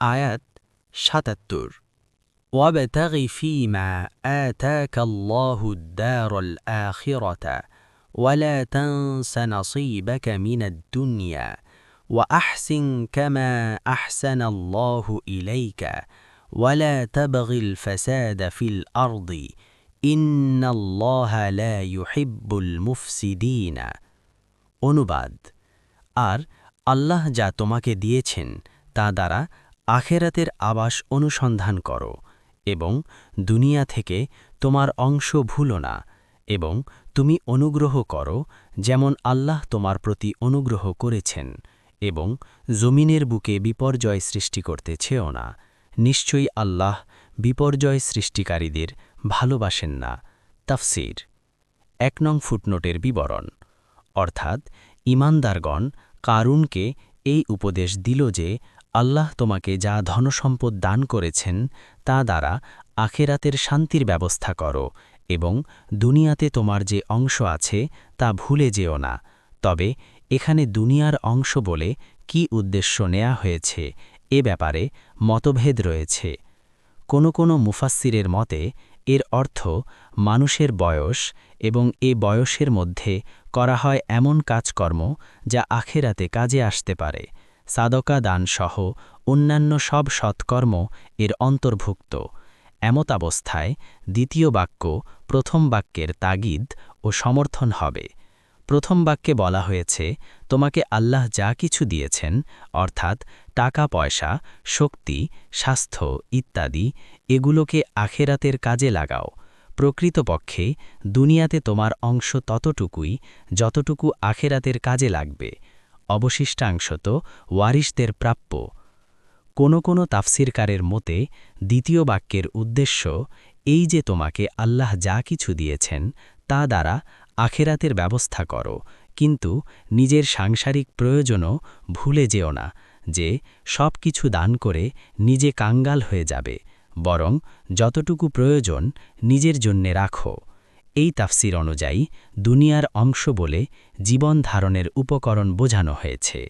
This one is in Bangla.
আয়াত ৭৭ وابتغ فيما آتاك الله الدار الآخرة ولا تنس نصيبك من الدنيا وأحسن كما أحسن الله إليك ولا تبغ الفساد في الأرض إن الله لا يحب المفسدين অনুবাদ আর আল্লাহ যা তোমাকে দিয়েছেন তা দ্বারা আখেরাতের আবাস অনুসন্ধান করো এবং দুনিয়া থেকে তোমার অংশ ভুলো না এবং তুমি অনুগ্রহ করো যেমন আল্লাহ তোমার প্রতি অনুগ্রহ করেছেন এবং জমিনের বুকে বিপর্যয় সৃষ্টি করতে চেও না নিশ্চয়ই আল্লাহ বিপর্যয় সৃষ্টিকারীদের ভালোবাসেন না তাফসীর ১ নং ফুটনোটের বিবরণ অর্থাৎ ঈমানদারগণ কারুনকে এই উপদেশ দিল যে আল্লাহ তোমাকে যা ধনসম্পদ দান করেছেন তা দ্বারা আখেরাতের শান্তির ব্যবস্থা করো এবং দুনিয়াতে তোমার যে অংশ আছে তা ভুলে যেও না তবে এখানে দুনিয়ার অংশ বলে কি উদ্দেশ্য নেওয়া হয়েছে এ ব্যাপারে মতভেদ রয়েছে কোনো মুফাসসিরের মতে এর অর্থ মানুষের বয়স এবং এ বয়সের মধ্যে করা হয় এমন কাজকর্ম যা আখেরাতে কাজে আসতে পারে সাদকা দান সহ অন্যান্য সব সৎকর্ম এর অন্তর্ভুক্ত এমতাবস্থায় দ্বিতীয় বাক্য প্রথম বাক্যের তাগিদ ও সমর্থন হবে প্রথম বাক্যে বলা হয়েছে তোমাকে আল্লাহ যা কিছু দিয়েছেন অর্থাৎ টাকা পয়সা শক্তি স্বাস্থ্য ইত্যাদি এগুলোকে আখেরাতের কাজে লাগাও প্রকৃতপক্ষে দুনিয়াতে তোমার অংশ ততটুকুই যতটুকু আখেরাতের কাজে লাগবে অবশিষ্টাংশ তো ওয়ারিসদের প্রাপ্য কোনো তাফসিরকারের মতে দ্বিতীয় বাক্যের উদ্দেশ্য এই যে তোমাকে আল্লাহ যা কিছু দিয়েছেন তা দ্বারা আখেরাতের ব্যবস্থা করো কিন্তু নিজের সাংসারিক প্রয়োজনও ভুলে যেও না যে সব কিছু দান করে নিজে কাঙ্গাল হয়ে যাবে বরং যতটুকু প্রয়োজন নিজের জন্যে রাখো এই তাফসির অনুযায়ী দুনিয়ার অংশ বলে জীবন ধারণের উপকরণ বোঝানো হয়েছে